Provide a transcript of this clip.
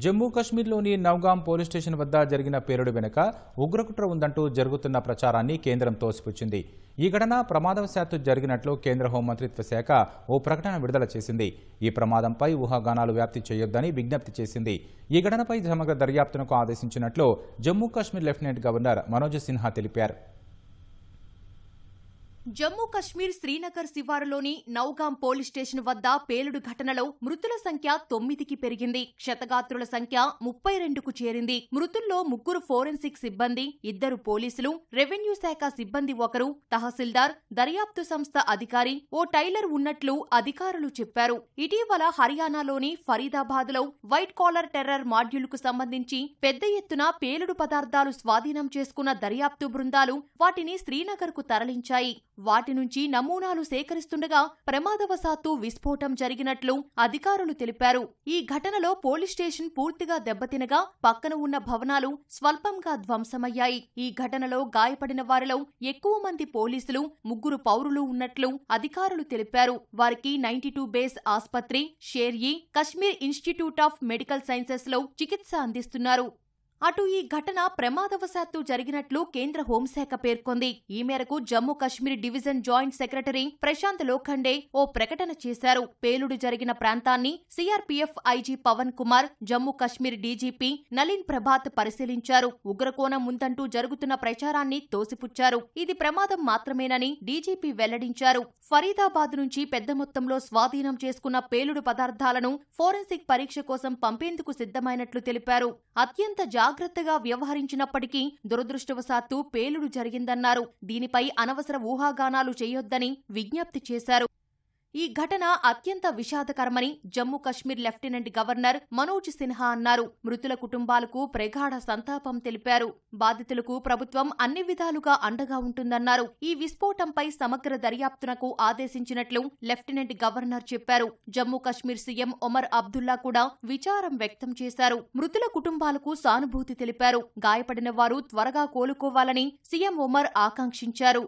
Jammu కశ్మీర్లోని Nowgam police station వద్ద జరిగిన పేలుడు వెనుక ఉగ్రకుట్ర ఉందంటూ జరుగుతున్న ప్రచారాన్ని కేంద్రం తోసిపుచ్చింది. ఈ ఘటన ప్రమాదవశాత్తు జరిగినట్లు కేంద్ర హోంమంత్రిత్వ శాఖ ఓ ప్రకటన విడుదల చేసింది. ఈ ప్రమాదంపై ఊహాగానాలు వ్యాప్తి చేయొద్దని విజ్ఞప్తి చేసింది. ఈ ఘటనపై సమగ్ర దర్యాప్తునకు ఆదేశించినట్లు జమ్మూ కశ్మీర్ లెఫ్టినెంట్ గవర్నర్ మనోజ్ సిన్హా తెలిపారు. జమ్మూ కశ్మీర్ శ్రీనగర్ శివారులోని నౌగాం పోలీస్ స్టేషన్ వద్ద పేలుడు ఘటనలో మృతుల సంఖ్య 9కి పెరిగింది. క్షతగాత్రుల సంఖ్య 32కు చేరింది. మృతుల్లో 3 ఫోరెన్సిక్ సిబ్బంది, 2 పోలీసులు, రెవెన్యూ శాఖ సిబ్బంది, 1 తహసీల్దార్, దర్యాప్తు సంస్థ అధికారి, ఓ టైలర్ ఉన్నట్లు అధికారులు చెప్పారు. ఇటీవల హర్యానాలోని ఫరీదాబాద్లో వైట్ కాలర్ టెర్రర్ మాడ్యూల్కు సంబంధించి పెద్ద ఎత్తున పేలుడు పదార్థాలు స్వాధీనం చేసుకున్న దర్యాప్తు బృందాలు వాటిని శ్రీనగర్కు తరలించాయి. వాటి నుంచి నమూనాలు సేకరిస్తుండగా ప్రమాదవశాత్తు విస్ఫోటం జరిగినట్లు అధికారులు తెలిపారు. ఈ ఘటనలో పోలీస్ స్టేషన్ పూర్తిగా దెబ్బతినగా పక్కన ఉన్న భవనాలు స్వల్పంగా ధ్వంసమయ్యాయి. ఈ ఘటనలో గాయపడిన వారిలో ఎక్కువ మంది పోలీసులు, 3 పౌరులు ఉన్నట్లు అధికారులు తెలిపారు. వారికి 92 బేస్ ఆస్పత్రి, Sher-e Kashmir institute of medical sciences లో చికిత్స అందిస్తున్నారు. అటు ఈ ఘటన ప్రమాదవశాత్తు జరిగినట్లు కేంద్ర హోంశాఖ పేర్కొంది. ఈ మేరకు Jammu Kashmir division joint secretary Prashant Lokhande ఓ ప్రకటన చేశారు. పేలుడు జరిగిన ప్రాంతాన్ని CRPF IG Pawan Kumar, Jammu Kashmir DGP Nalin Prabhat పరిశీలించారు. ఉగ్రకోణం ఉందంటూ జరుగుతున్న ప్రచారాన్ని తోసిపుచ్చారు. ఇది ప్రమాదం మాత్రమేనని డీజీపీ వెల్లడించారు. ఫరీదాబాద్ నుంచి పెద్ద మొత్తంలో స్వాధీనం చేసుకున్న పేలుడు పదార్థాలను ఫోరెన్సిక్ పరీక్ష కోసం పంపేందుకు సిద్ధమైనట్లు తెలిపారు. అత్యంత జాగ్రత్తగా వ్యవహరించినప్పటికీ దురదృష్టవశాత్తు పేలుడు జరిగిందన్నారు. దీనిపై అనవసర ఊహాగానాలు చేయొద్దని విజ్ఞప్తి చేశారు. ఈ ఘటన అత్యంత విషాదకరమని జమ్మూ కశ్మీర్ లెఫ్టినెంట్ గవర్నర్ మనోజ్ సిన్హా అన్నారు. మృతుల కుటుంబాలకు ప్రగాఢ సంతాపం తెలిపారు. బాధితులకు ప్రభుత్వం అన్ని విధాలుగా అండగా ఉంటుందన్నారు. ఈ విస్ఫోటంపై సమగ్ర దర్యాప్తునకు ఆదేశించినట్లు లెఫ్టినెంట్ గవర్నర్ చెప్పారు. జమ్మూ కశ్మీర్ సీఎం ఒమర్ అబ్దుల్లా కూడా విచారం వ్యక్తం చేశారు. మృతుల కుటుంబాలకు సానుభూతి తెలిపారు. గాయపడిన వారు త్వరగా కోలుకోవాలని సీఎం ఒమర్ ఆకాంక్షించారు.